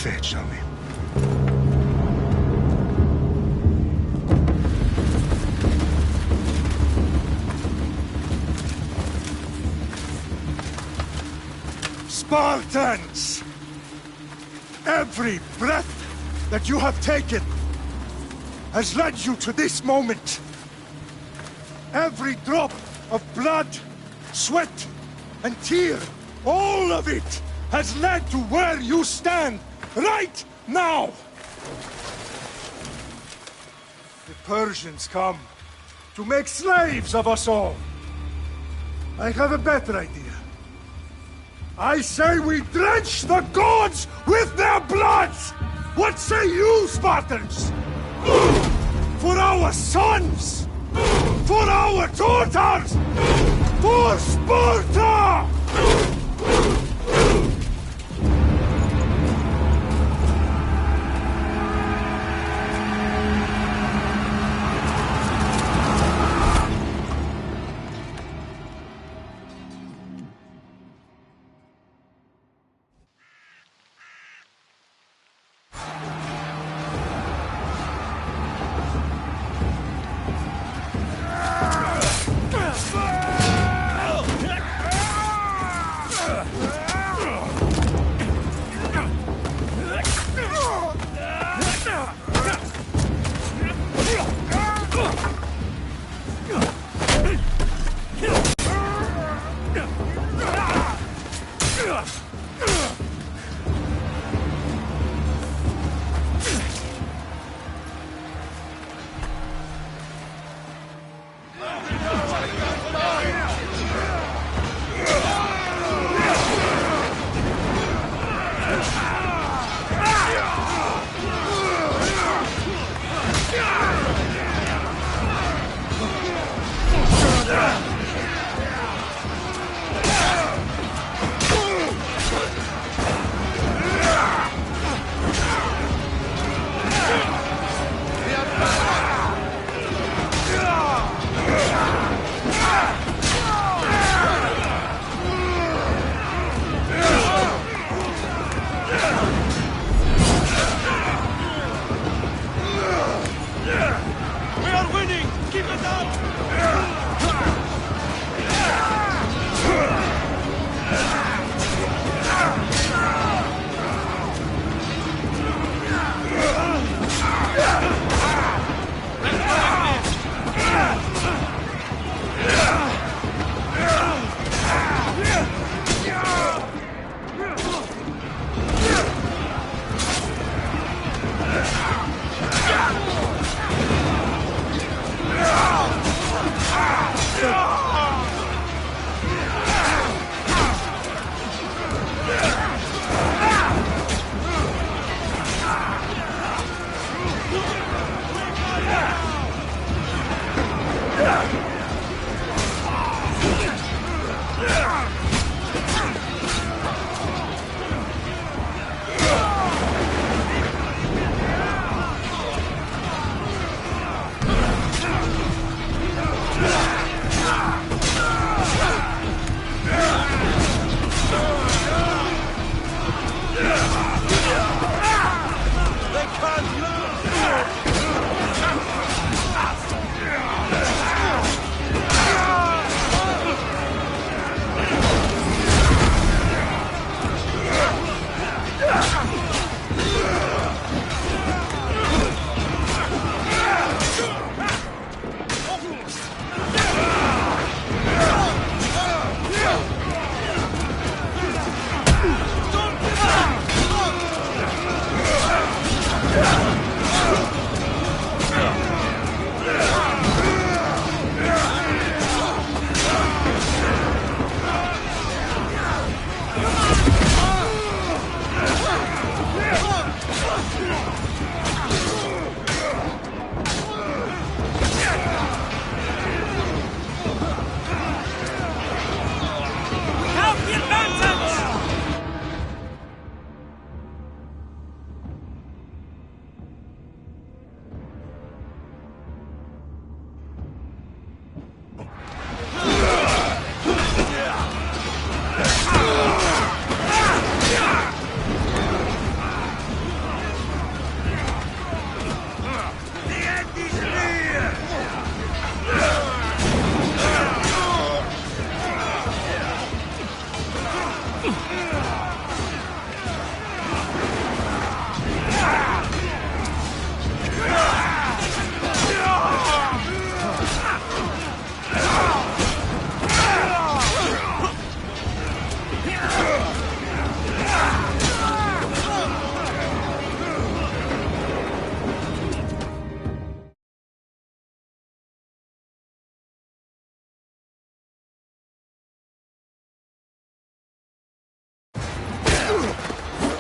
fate, shall we? Spartans! Every breath that you have taken has led you to this moment. Every drop of blood, sweat, and tear, all of it has led to where you stand right now! The Persians come to make slaves of us all. I have a better idea. I say we drench the gods with their bloods! What say you, Spartans? For our sons! For our daughters! For Sparta!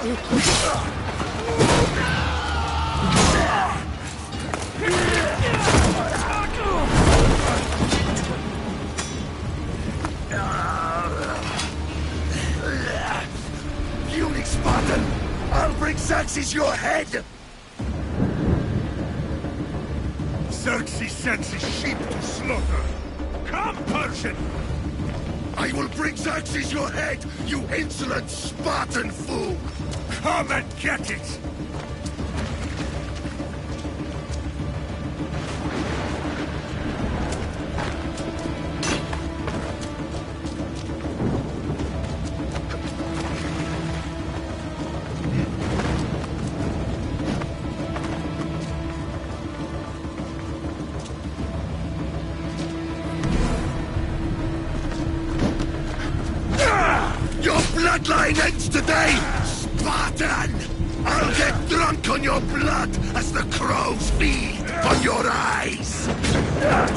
Puny Spartan! I'll bring Xerxes your head! Xerxes sends his sheep to slaughter. Come, Persian! I will bring Xerxes your head, you insolent Spartan fool! Come and get it! Bloodline ends today, Spartan! I'll get drunk on your blood as the crows feed on your eyes!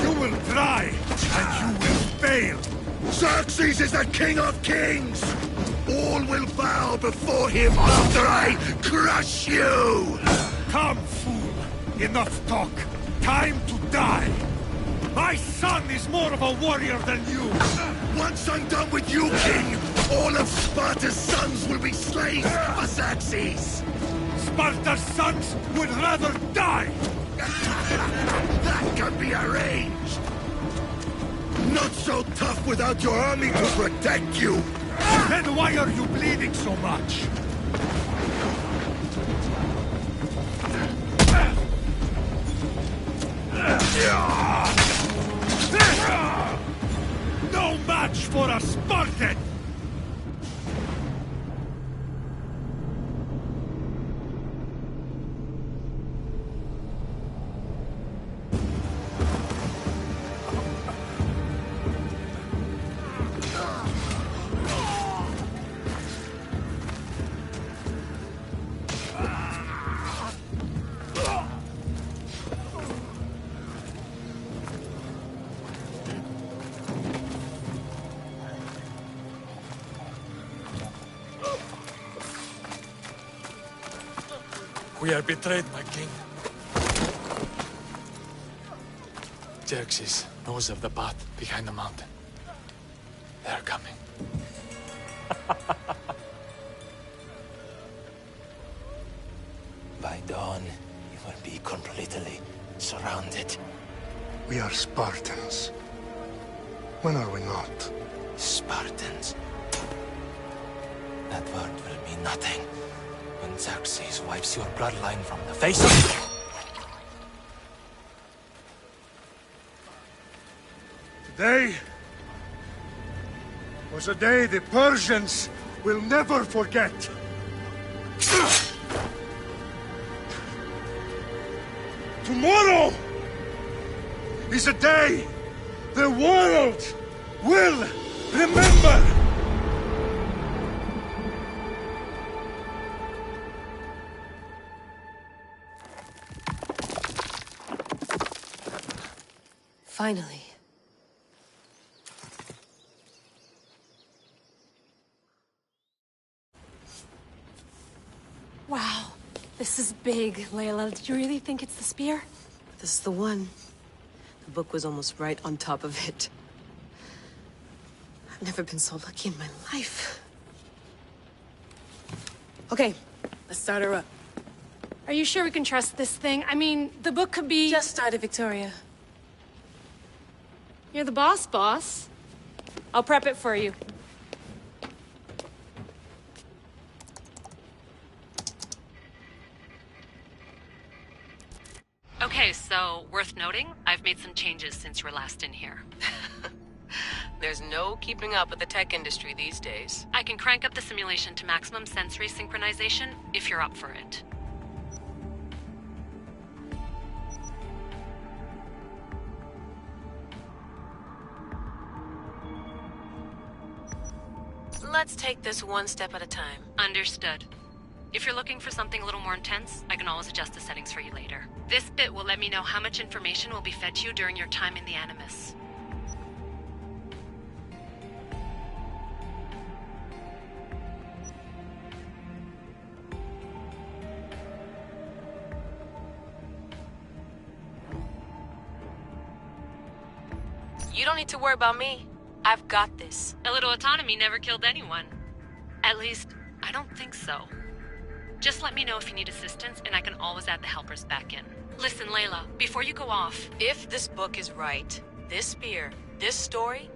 You will try, and you will fail! Xerxes is the king of kings! All will bow before him after I crush you! Come, fool! Enough talk! Time to die! My son is more of a warrior than you! Once I'm done with you, king, all of Sparta's sons will be slaves for Xerxes! Sparta's sons would rather die! That can be arranged! Not so tough without your army to protect you! Then why are you bleeding so much? No match for a Spartan! We are betrayed, my king. Xerxes knows of the path behind the mountain. They are coming. By dawn, you will be completely surrounded. We are Spartans. When are we not? Spartans. That word will mean nothing when Xerxes wipes your bloodline from the face of... Today was a day the Persians will never forget. Tomorrow is a day the world will remember. Finally. Wow, this is big, Layla. Did you really think it's the spear? This is the one. The book was almost right on top of it. I've never been so lucky in my life. Okay, let's start her up. Are you sure we can trust this thing? I mean, the book could be... Just started, Victoria. You're the boss, boss. I'll prep it for you. Okay, so worth noting, I've made some changes since you were last in here. There's no keeping up with the tech industry these days. I can crank up the simulation to maximum sensory synchronization if you're up for it. Let's take this one step at a time. Understood. If you're looking for something a little more intense, I can always adjust the settings for you later. This bit will let me know how much information will be fed to you during your time in the Animus. don't need to worry about me. I've got this. A little autonomy never killed anyone. At least, I don't think so. Just let me know if you need assistance, and I can always add the helpers back in. Listen, Layla, before you go off... If this book is right, this spear, this story,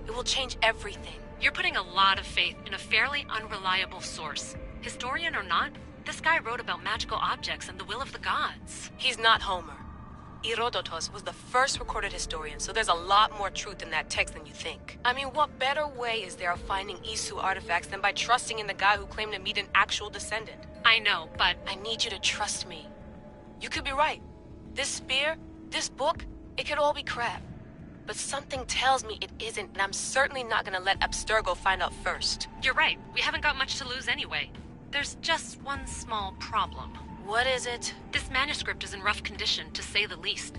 it will change everything. You're putting a lot of faith in a fairly unreliable source. Historian or not, this guy wrote about magical objects and the will of the gods. He's not Homer. Herodotus was the first recorded historian, so there's a lot more truth in that text than you think. I mean, what better way is there of finding Isu artifacts than by trusting in the guy who claimed to meet an actual descendant? I know, but... I need you to trust me. You could be right. This spear, this book, it could all be crap. But something tells me it isn't, and I'm certainly not gonna let Abstergo find out first. You're right. We haven't got much to lose anyway. There's just one small problem. What is it? This manuscript is in rough condition, to say the least.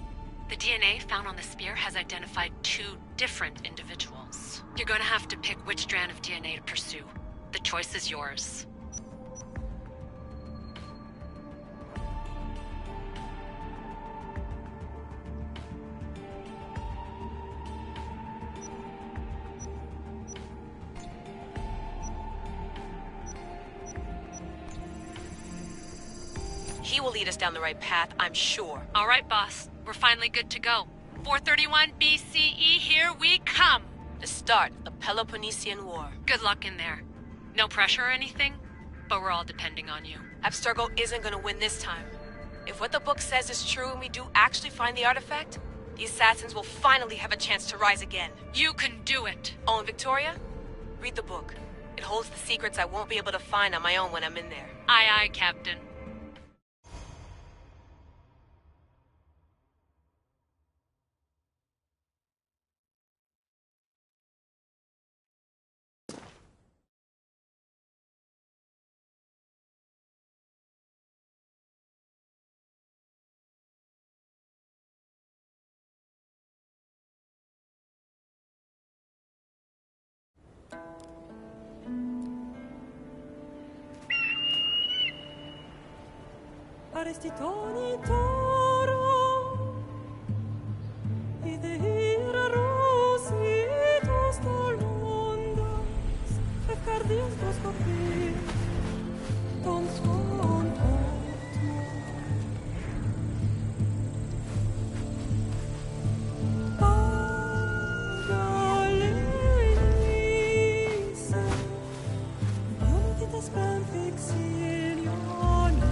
The DNA found on the spear has identified 2 different individuals. You're gonna have to pick which strand of DNA to pursue. The choice is yours. He will lead us down the right path, I'm sure. All right, boss. We're finally good to go. 431 BCE, here we come! The start of the Peloponnesian War. Good luck in there. No pressure or anything, but we're all depending on you. Abstergo isn't gonna win this time. If what the book says is true and we do actually find the artifact, the assassins will finally have a chance to rise again. You can do it! Oh, and Victoria? Read the book. It holds the secrets I won't be able to find on my own when I'm in there. Aye, aye, Captain. Arestitoni toro, idehira rositos tolmondas, fefcardias toscopir, ton son potmo. Agalenice, iuntitas plan fixilione,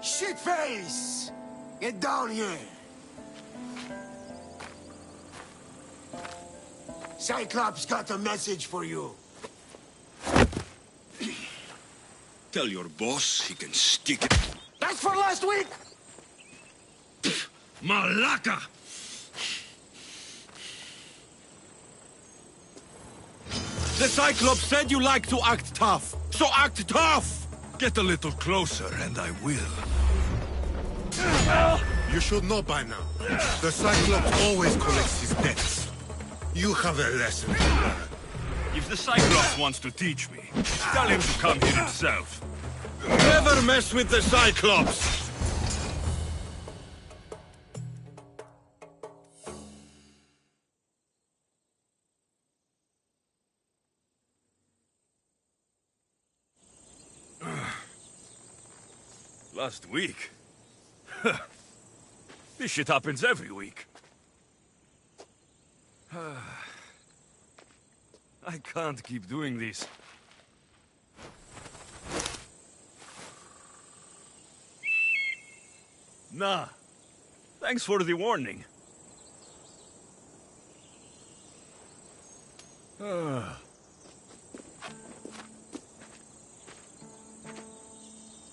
Shitface! Get down here! Cyclops got a message for you. Tell your boss he can stick it. That's for last week! Malaka! The Cyclops said you like to act tough, so act tough! Get a little closer and I will. You should know by now. The Cyclops always collects his debts. You have a lesson to learn. If the Cyclops wants to teach me, tell him to come here himself. Never mess with the Cyclops! Last week? This shit happens every week. I can't keep doing this. Nah. Thanks for the warning.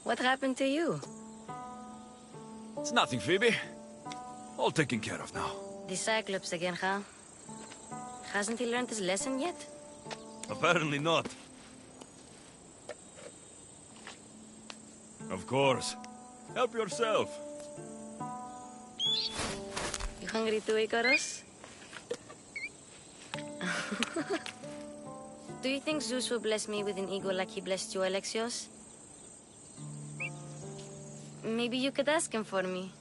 What happened to you? It's nothing, Phoebe. All taken care of now. The Cyclops again, huh? Hasn't he learned his lesson yet? Apparently not. Of course. Help yourself. You hungry too, Icarus? Do you think Zeus will bless me with an ego like he blessed you, Alexios? Maybe you could ask him for me.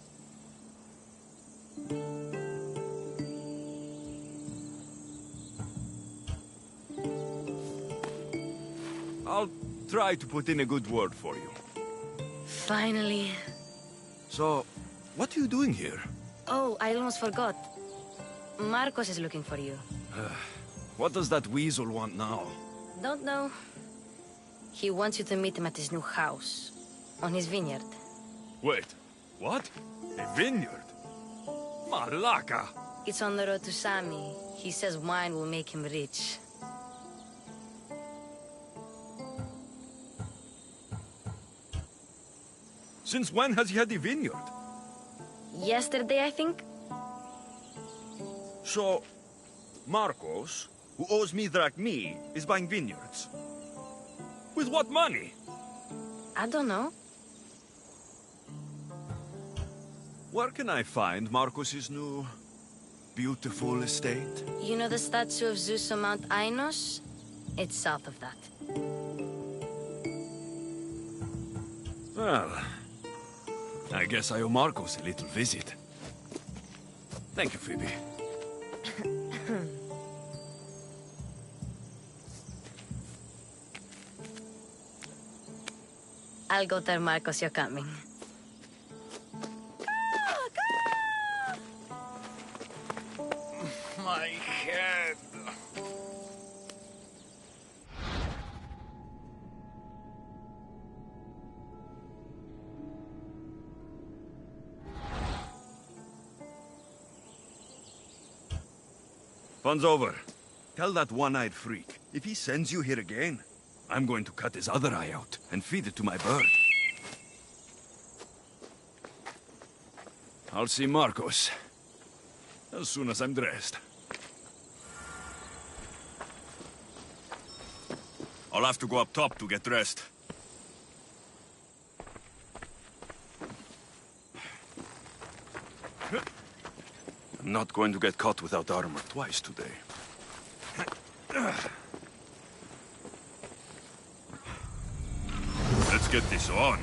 I'll try to put in a good word for you. Finally. So, what are you doing here? Oh, I almost forgot. Marcos is looking for you. What does that weasel want now? Don't know. He wants you to meet him at his new house. On his vineyard. Wait, what? A vineyard? Malaka! It's on the road to Sami. He says wine will make him rich. Since when has he had a vineyard? Yesterday, I think? So, Marcos, who owes me drachmi, is buying vineyards. With what money? I don't know. Where can I find Marcos's new, beautiful estate? You know the statue of Zeus on Mount Ainos? It's south of that. Well, I guess I owe Marcos a little visit. Thank you, Phoebe. I'll go tell Marcos you're coming. My head. Fun's over. Tell that one-eyed freak, if he sends you here again, I'm going to cut his other eye out and feed it to my bird. I'll see Marcos as soon as I'm dressed. I'll have to go up top to get dressed. I'm not going to get caught without armor twice today. Let's get this on.